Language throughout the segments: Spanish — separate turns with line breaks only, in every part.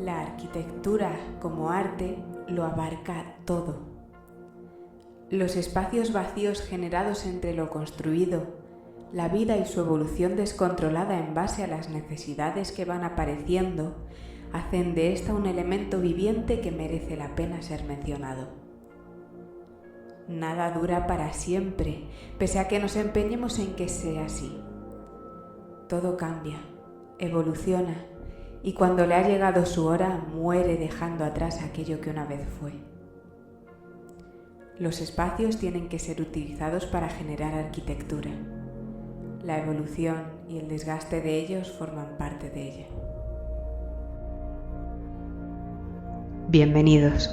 La arquitectura como arte lo abarca todo. Los espacios vacíos generados entre lo construido, la vida y su evolución descontrolada en base a las necesidades que van apareciendo, hacen de esta un elemento viviente que merece la pena ser mencionado. Nada dura para siempre, pese a que nos empeñemos en que sea así. Todo cambia, evoluciona, y cuando le ha llegado su hora, muere dejando atrás aquello que una vez fue. Los espacios tienen que ser utilizados para generar arquitectura. La evolución y el desgaste de ellos forman parte de ella. Bienvenidos.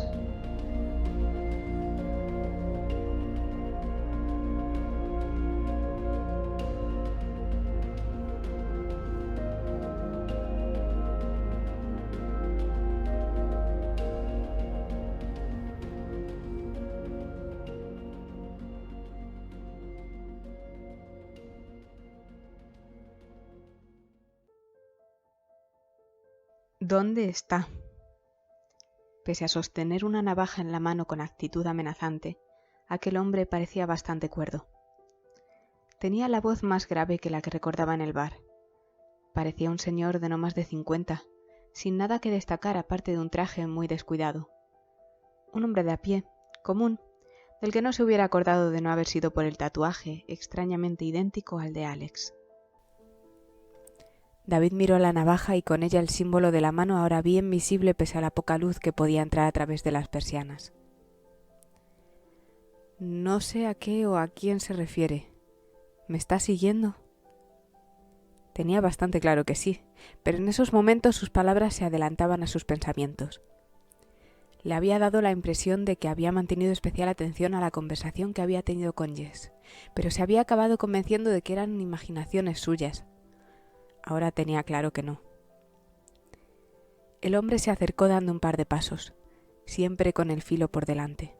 ¿Dónde está? Pese a sostener una navaja en la mano con actitud amenazante, aquel hombre parecía bastante cuerdo. Tenía la voz más grave que la que recordaba en el bar. Parecía un señor de no más de 50, sin nada que destacar aparte de un traje muy descuidado. Un hombre de a pie, común, del que no se hubiera acordado de no haber sido por el tatuaje extrañamente idéntico al de Alex. David miró la navaja y con ella el símbolo de la mano ahora bien visible pese a la poca luz que podía entrar a través de las persianas. No sé a qué o a quién se refiere. ¿Me está siguiendo? Tenía bastante claro que sí, pero en esos momentos sus palabras se adelantaban a sus pensamientos. Le había dado la impresión de que había mantenido especial atención a la conversación que había tenido con Jess, pero se había acabado convenciendo de que eran imaginaciones suyas. Ahora tenía claro que no. El hombre se acercó dando un par de pasos, siempre con el filo por delante.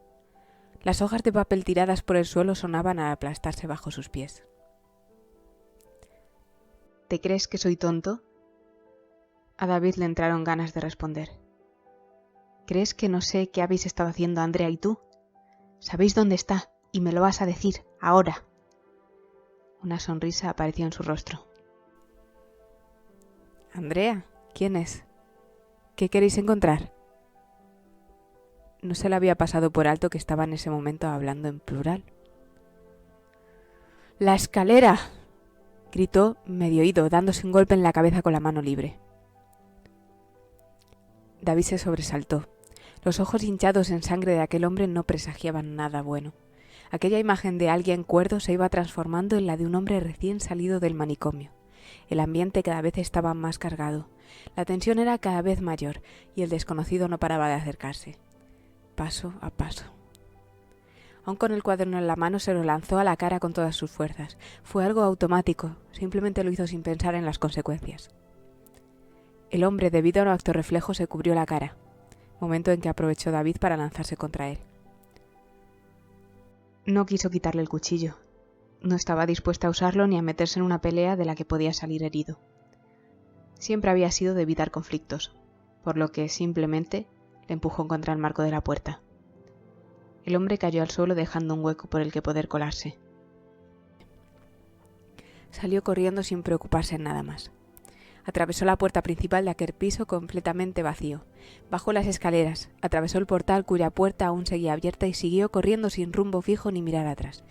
Las hojas de papel tiradas por el suelo sonaban al aplastarse bajo sus pies. ¿Te crees que soy tonto? A David le entraron ganas de responder. ¿Crees que no sé qué habéis estado haciendo Andrea y tú? Sabéis dónde está y me lo vas a decir ahora. Una sonrisa apareció en su rostro. Andrea, ¿quién es? ¿Qué queréis encontrar? No se le había pasado por alto que estaba en ese momento hablando en plural. ¡La escalera!, gritó medio oído, dándose un golpe en la cabeza con la mano libre. David se sobresaltó. Los ojos hinchados en sangre de aquel hombre no presagiaban nada bueno. Aquella imagen de alguien cuerdo se iba transformando en la de un hombre recién salido del manicomio. El ambiente cada vez estaba más cargado. La tensión era cada vez mayor y el desconocido no paraba de acercarse. Paso a paso. Aún con el cuaderno en la mano se lo lanzó a la cara con todas sus fuerzas. Fue algo automático, simplemente lo hizo sin pensar en las consecuencias. El hombre, debido a un acto reflejo, se cubrió la cara, momento en que aprovechó David para lanzarse contra él. No quiso quitarle el cuchillo. No estaba dispuesta a usarlo ni a meterse en una pelea de la que podía salir herido. Siempre había sido de evitar conflictos, por lo que simplemente le empujó contra el marco de la puerta. El hombre cayó al suelo dejando un hueco por el que poder colarse. Salió corriendo sin preocuparse en nada más. Atravesó la puerta principal de aquel piso completamente vacío. Bajó las escaleras, atravesó el portal cuya puerta aún seguía abierta y siguió corriendo sin rumbo fijo ni mirar atrás.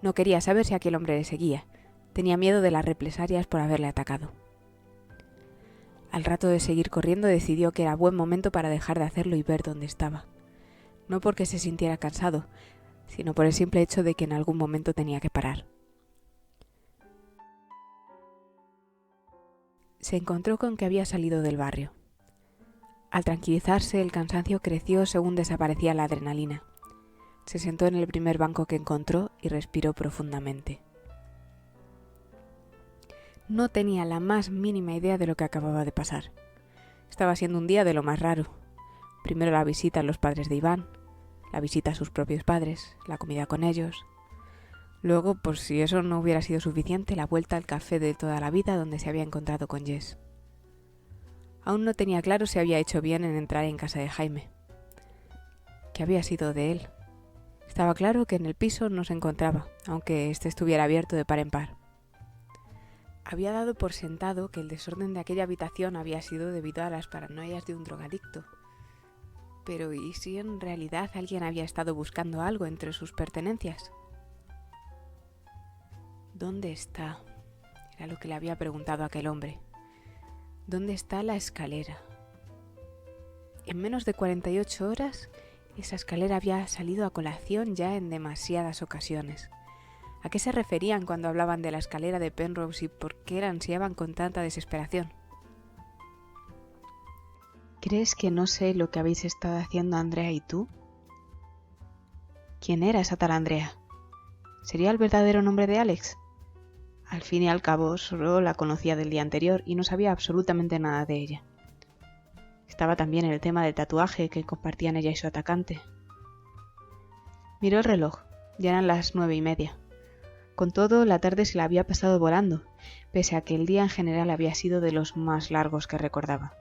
No quería saber si aquel hombre le seguía. Tenía miedo de las represalias por haberle atacado. Al rato de seguir corriendo decidió que era buen momento para dejar de hacerlo y ver dónde estaba. No porque se sintiera cansado, sino por el simple hecho de que en algún momento tenía que parar. Se encontró con que había salido del barrio. Al tranquilizarse, el cansancio creció según desaparecía la adrenalina. Se sentó en el primer banco que encontró y respiró profundamente. No tenía la más mínima idea de lo que acababa de pasar. Estaba siendo un día de lo más raro. Primero la visita a los padres de Iván, la visita a sus propios padres, la comida con ellos. Luego, por si eso no hubiera sido suficiente, la vuelta al café de toda la vida donde se había encontrado con Jess. Aún no tenía claro si había hecho bien en entrar en casa de Jaime. ¿Qué había sido de él? Estaba claro que en el piso no se encontraba, aunque éste estuviera abierto de par en par. Había dado por sentado que el desorden de aquella habitación había sido debido a las paranoias de un drogadicto. Pero ¿y si en realidad alguien había estado buscando algo entre sus pertenencias? ¿Dónde está? Era lo que le había preguntado aquel hombre. ¿Dónde está la escalera? En menos de 48 horas, esa escalera había salido a colación ya en demasiadas ocasiones. ¿A qué se referían cuando hablaban de la escalera de Penrose y por qué la ansiaban con tanta desesperación? ¿Crees que no sé lo que habéis estado haciendo Andrea y tú? ¿Quién era esa tal Andrea? ¿Sería el verdadero nombre de Alex? Al fin y al cabo, solo la conocía del día anterior y no sabía absolutamente nada de ella. Estaba también el tema del tatuaje que compartían ella y su atacante. Miró el reloj, ya eran las 9:30. Con todo, la tarde se la había pasado volando, pese a que el día en general había sido de los más largos que recordaba.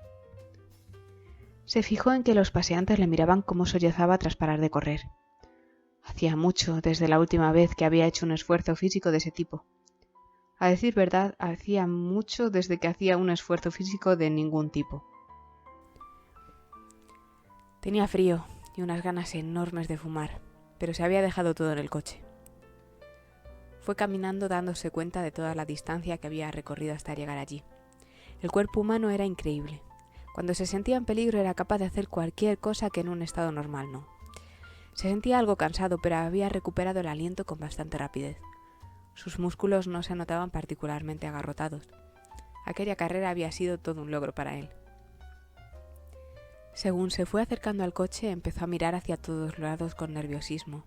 Se fijó en que los paseantes le miraban cómo sollozaba tras parar de correr. Hacía mucho desde la última vez que había hecho un esfuerzo físico de ese tipo. A decir verdad, hacía mucho desde que hacía un esfuerzo físico de ningún tipo. Tenía frío y unas ganas enormes de fumar, pero se había dejado todo en el coche. Fue caminando dándose cuenta de toda la distancia que había recorrido hasta llegar allí. El cuerpo humano era increíble. Cuando se sentía en peligro era capaz de hacer cualquier cosa que en un estado normal no. Se sentía algo cansado, pero había recuperado el aliento con bastante rapidez. Sus músculos no se notaban particularmente agarrotados. Aquella carrera había sido todo un logro para él. Según se fue acercando al coche, empezó a mirar hacia todos lados con nerviosismo.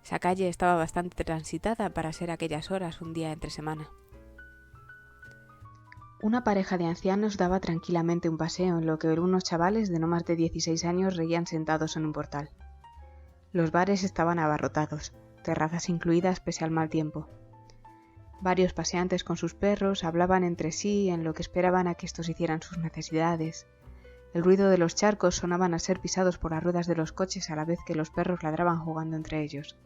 Esa calle estaba bastante transitada para ser aquellas horas un día entre semana. Una pareja de ancianos daba tranquilamente un paseo en lo que unos chavales de no más de 16 años reían sentados en un portal. Los bares estaban abarrotados, terrazas incluidas pese al mal tiempo. Varios paseantes con sus perros hablaban entre sí en lo que esperaban a que estos hicieran sus necesidades. El ruido de los charcos sonaban al ser pisados por las ruedas de los coches a la vez que los perros ladraban jugando entre ellos.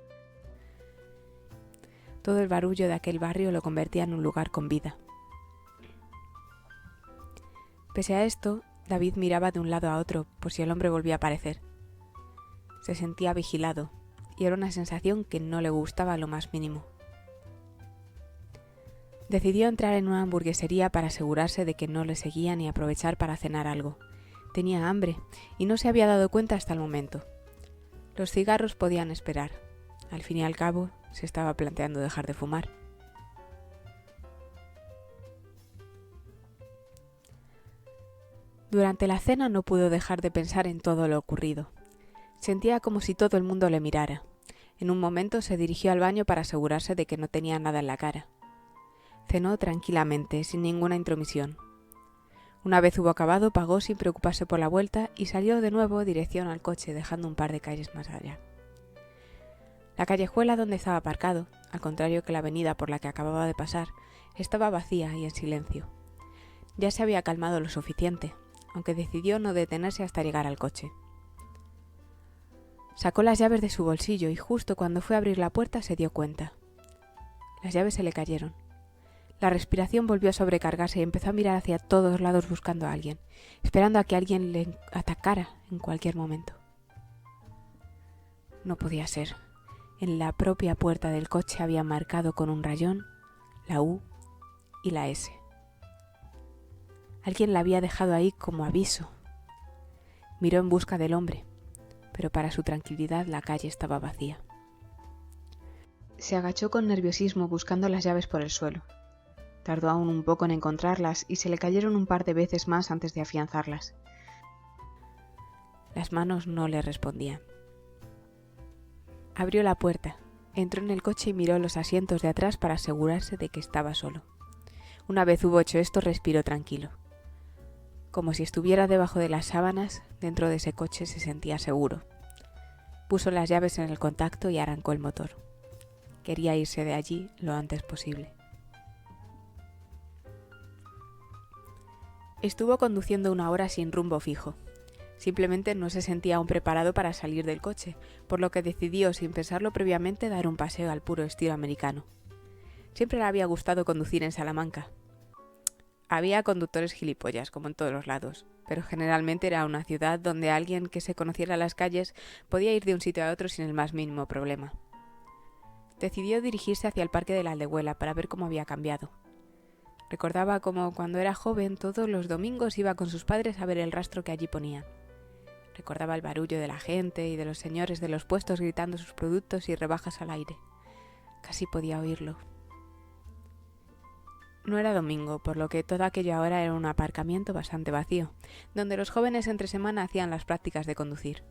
Todo el barullo de aquel barrio lo convertía en un lugar con vida. Pese a esto, David miraba de un lado a otro por si el hombre volvía a aparecer. Se sentía vigilado, y era una sensación que no le gustaba lo más mínimo. Decidió entrar en una hamburguesería para asegurarse de que no le seguían y aprovechar para cenar algo. Tenía hambre, y no se había dado cuenta hasta el momento. Los cigarros podían esperar. Al fin y al cabo, se estaba planteando dejar de fumar. Durante la cena no pudo dejar de pensar en todo lo ocurrido. Sentía como si todo el mundo le mirara. En un momento se dirigió al baño para asegurarse de que no tenía nada en la cara. Cenó tranquilamente, sin ninguna intromisión. Una vez hubo acabado, pagó sin preocuparse por la vuelta y salió de nuevo dirección al coche, dejando un par de calles más allá. La callejuela donde estaba aparcado, al contrario que la avenida por la que acababa de pasar, estaba vacía y en silencio. Ya se había calmado lo suficiente, aunque decidió no detenerse hasta llegar al coche. Sacó las llaves de su bolsillo y justo cuando fue a abrir la puerta se dio cuenta. Las llaves se le cayeron. La respiración volvió a sobrecargarse y empezó a mirar hacia todos lados buscando a alguien, esperando a que alguien le atacara en cualquier momento. No podía ser. En la propia puerta del coche había marcado con un rayón la U y la S. Alguien la había dejado ahí como aviso. Miró en busca del hombre, pero para su tranquilidad la calle estaba vacía. Se agachó con nerviosismo buscando las llaves por el suelo. Tardó aún un poco en encontrarlas y se le cayeron un par de veces más antes de afianzarlas. Las manos no le respondían. Abrió la puerta, entró en el coche y miró los asientos de atrás para asegurarse de que estaba solo. Una vez hubo hecho esto, respiró tranquilo. Como si estuviera debajo de las sábanas, dentro de ese coche se sentía seguro. Puso las llaves en el contacto y arrancó el motor. Quería irse de allí lo antes posible. Estuvo conduciendo 1 hora sin rumbo fijo. Simplemente no se sentía aún preparado para salir del coche, por lo que decidió, sin pensarlo previamente, dar un paseo al puro estilo americano. Siempre le había gustado conducir en Salamanca. Había conductores gilipollas, como en todos los lados, pero generalmente era una ciudad donde alguien que se conociera las calles podía ir de un sitio a otro sin el más mínimo problema. Decidió dirigirse hacia el Parque de la Aldehuela para ver cómo había cambiado. Recordaba cómo cuando era joven todos los domingos iba con sus padres a ver el rastro que allí ponían. Recordaba el barullo de la gente y de los señores de los puestos gritando sus productos y rebajas al aire. Casi podía oírlo. No era domingo, por lo que todo aquello ahora era un aparcamiento bastante vacío, donde los jóvenes entre semana hacían las prácticas de conducir.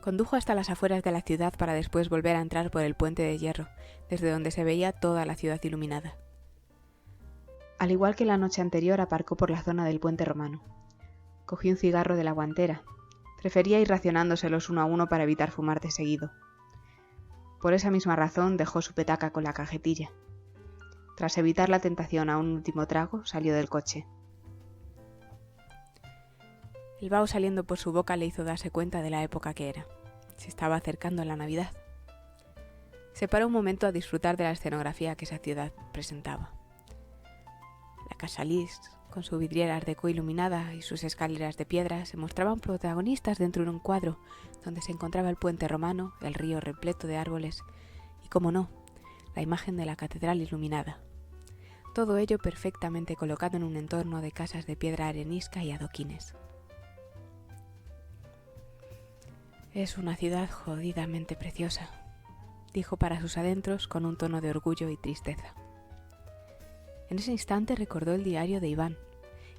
Condujo hasta las afueras de la ciudad para después volver a entrar por el puente de hierro, desde donde se veía toda la ciudad iluminada. Al igual que la noche anterior, aparcó por la zona del puente romano. Cogió un cigarro de la guantera. Prefería ir racionándoselos uno a uno para evitar fumar de seguido. Por esa misma razón dejó su petaca con la cajetilla. Tras evitar la tentación a un último trago, salió del coche. El vaho saliendo por su boca le hizo darse cuenta de la época que era. Se estaba acercando la Navidad. Se paró un momento a disfrutar de la escenografía que esa ciudad presentaba. La Casa Lis, con su vidriera art déco iluminada y sus escaleras de piedra, se mostraban protagonistas dentro de un cuadro donde se encontraba el puente romano, el río repleto de árboles y, como no, la imagen de la catedral iluminada. Todo ello perfectamente colocado en un entorno de casas de piedra arenisca y adoquines. Es una ciudad jodidamente preciosa, dijo para sus adentros con un tono de orgullo y tristeza. En ese instante recordó el diario de Iván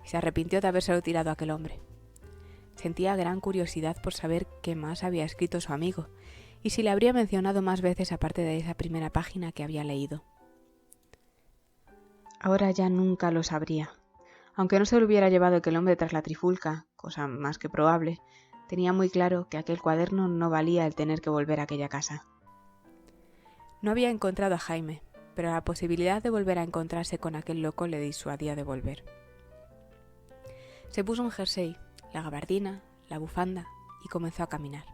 y se arrepintió de habérselo tirado a aquel hombre. Sentía gran curiosidad por saber qué más había escrito su amigo y si le habría mencionado más veces aparte de esa primera página que había leído. Ahora ya nunca lo sabría. Aunque no se lo hubiera llevado aquel hombre tras la trifulca, cosa más que probable, tenía muy claro que aquel cuaderno no valía el tener que volver a aquella casa. No había encontrado a Jaime, pero la posibilidad de volver a encontrarse con aquel loco le disuadía de volver. Se puso un jersey, la gabardina, la bufanda y comenzó a caminar.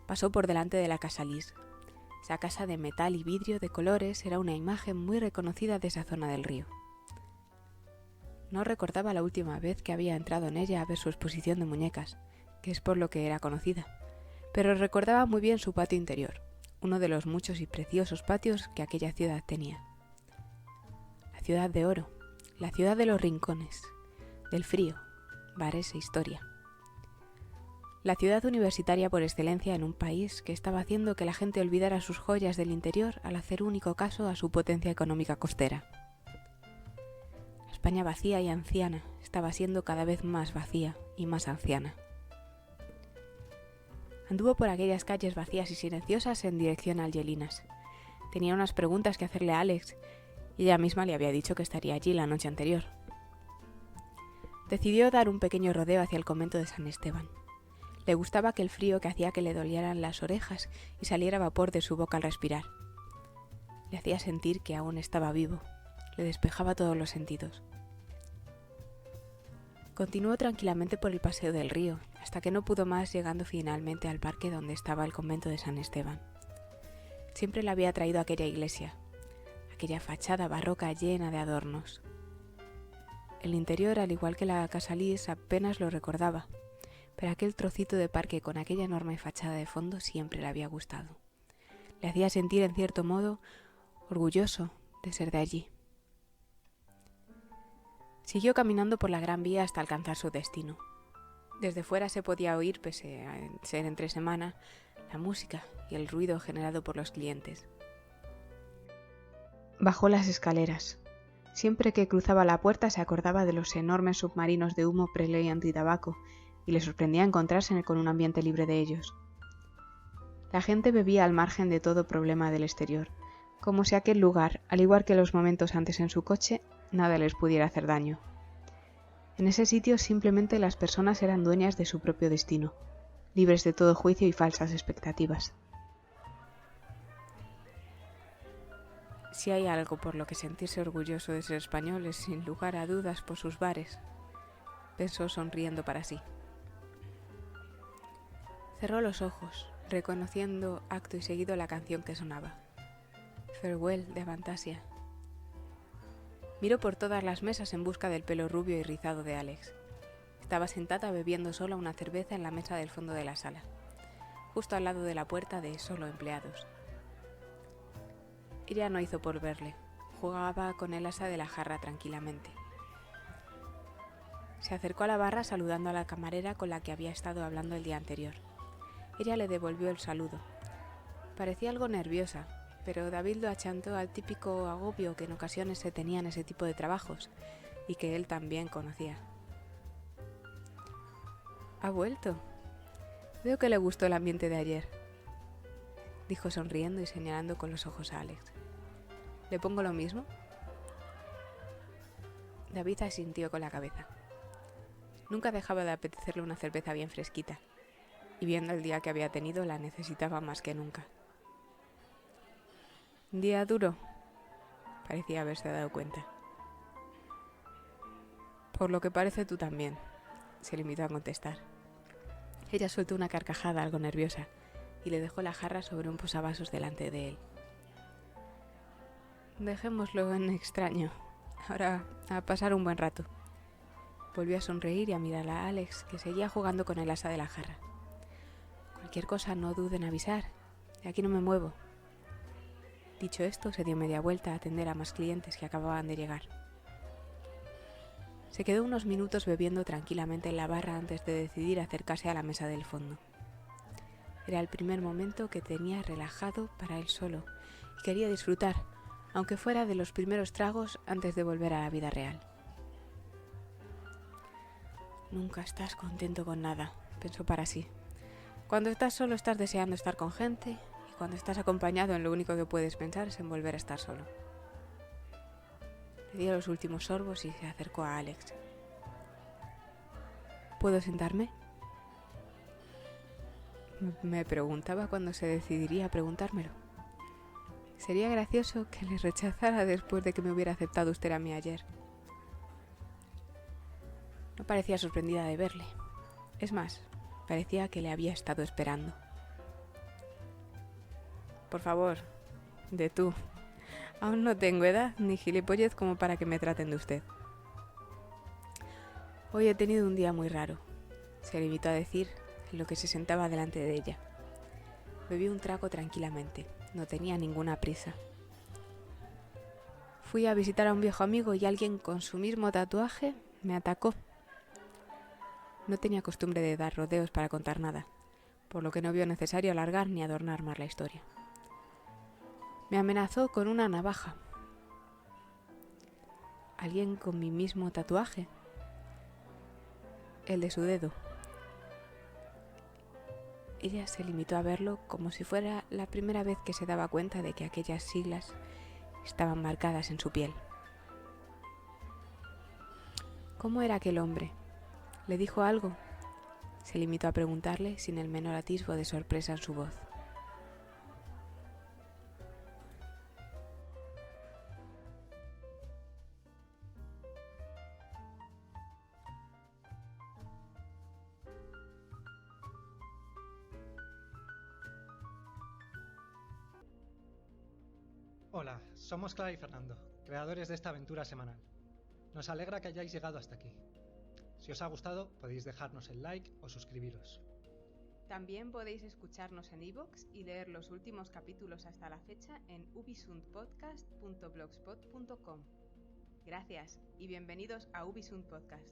Pasó por delante de la Casa Lis. Esa casa de metal y vidrio de colores era una imagen muy reconocida de esa zona del río. No recordaba la última vez que había entrado en ella a ver su exposición de muñecas, que es por lo que era conocida, pero recordaba muy bien su patio interior, uno de los muchos y preciosos patios que aquella ciudad tenía. La ciudad de oro, la ciudad de los rincones, del frío, bares e historia. La ciudad universitaria por excelencia en un país que estaba haciendo que la gente olvidara sus joyas del interior al hacer único caso a su potencia económica costera. La España vacía y anciana estaba siendo cada vez más vacía y más anciana. Anduvo por aquellas calles vacías y silenciosas en dirección a Algelinas. Tenía unas preguntas que hacerle a Alex y ella misma le había dicho que estaría allí la noche anterior. Decidió dar un pequeño rodeo hacia el convento de San Esteban. Le gustaba aquel frío que hacía que le dolieran las orejas y saliera vapor de su boca al respirar. Le hacía sentir que aún estaba vivo. Le despejaba todos los sentidos. Continuó tranquilamente por el paseo del río, hasta que no pudo más, llegando finalmente al parque donde estaba el convento de San Esteban. Siempre le había atraído aquella iglesia, aquella fachada barroca llena de adornos. El interior, al igual que la Casa Lis, apenas lo recordaba, pero aquel trocito de parque con aquella enorme fachada de fondo siempre le había gustado. Le hacía sentir, en cierto modo, orgulloso de ser de allí. Siguió caminando por la Gran Vía hasta alcanzar su destino. Desde fuera se podía oír, pese a ser entre semana, la música y el ruido generado por los clientes. Bajó las escaleras. Siempre que cruzaba la puerta se acordaba de los enormes submarinos de humo pre-ley antitabaco y le sorprendía encontrarse con un ambiente libre de ellos. La gente bebía al margen de todo problema del exterior, como si aquel lugar, al igual que los momentos antes en su coche, nada les pudiera hacer daño. En ese sitio simplemente las personas eran dueñas de su propio destino, libres de todo juicio y falsas expectativas. Si hay algo por lo que sentirse orgulloso de ser español es sin lugar a dudas por sus bares, pensó sonriendo para sí. Cerró los ojos, reconociendo acto y seguido la canción que sonaba. Farewell de Fantasia. Miró por todas las mesas en busca del pelo rubio y rizado de Alex. Estaba sentada bebiendo sola una cerveza en la mesa del fondo de la sala, justo al lado de la puerta de solo empleados. Ella no hizo por verle, jugaba con el asa de la jarra tranquilamente. Se acercó a la barra saludando a la camarera con la que había estado hablando el día anterior. Ella le devolvió el saludo. Parecía algo nerviosa, pero David lo achantó al típico agobio que en ocasiones se tenía en ese tipo de trabajos y que él también conocía. «¿Ha vuelto? Veo que le gustó el ambiente de ayer», dijo sonriendo y señalando con los ojos a Alex. «¿Le pongo lo mismo?» David asintió con la cabeza. Nunca dejaba de apetecerle una cerveza bien fresquita, y viendo el día que había tenido la necesitaba más que nunca. «¿Día duro?», parecía haberse dado cuenta. «Por lo que parece tú también», se limitó a contestar. Ella soltó una carcajada algo nerviosa y le dejó la jarra sobre un posavasos delante de él. «Dejémoslo en extraño. Ahora a pasar un buen rato». Volvió a sonreír y a mirar a Alex, que seguía jugando con el asa de la jarra. «Cualquier cosa no dude en avisar. De aquí no me muevo». Dicho esto, se dio media vuelta a atender a más clientes que acababan de llegar. Se quedó unos minutos bebiendo tranquilamente en la barra antes de decidir acercarse a la mesa del fondo. Era el primer momento que tenía relajado para él solo y quería disfrutar, aunque fuera de los primeros tragos antes de volver a la vida real. «Nunca estás contento con nada», pensó para sí. «Cuando estás solo estás deseando estar con gente y cuando estás acompañado en lo único que puedes pensar es en volver a estar solo». Le dio los últimos sorbos y se acercó a Alex. «¿Puedo sentarme?». Me preguntaba cuándo se decidiría a preguntármelo. Sería gracioso que le rechazara después de que me hubiera aceptado usted a mí ayer. No parecía sorprendida de verle. Es más, parecía que le había estado esperando. «Por favor, de tú. Aún no tengo edad ni gilipollez como para que me traten de usted». «Hoy he tenido un día muy raro», se limitó a decir en lo que se sentaba delante de ella. Bebió un trago tranquilamente, no tenía ninguna prisa. «Fui a visitar a un viejo amigo y alguien con su mismo tatuaje me atacó. No tenía costumbre de dar rodeos para contar nada, por lo que no vio necesario alargar ni adornar más la historia. Me amenazó con una navaja». «¿Alguien con mi mismo tatuaje?». «El de su dedo». Ella se limitó a verlo como si fuera la primera vez que se daba cuenta de que aquellas siglas estaban marcadas en su piel. «¿Cómo era aquel hombre? ¿Le dijo algo?». Se limitó a preguntarle sin el menor atisbo de sorpresa en su voz.
Hola, somos Clara y Fernando, creadores de esta aventura semanal. Nos alegra que hayáis llegado hasta aquí. Si os ha gustado, podéis dejarnos el like o suscribiros.
También podéis escucharnos en iVoox y leer los últimos capítulos hasta la fecha en ubisundpodcast.blogspot.com. Gracias y bienvenidos a Ubisund Podcast.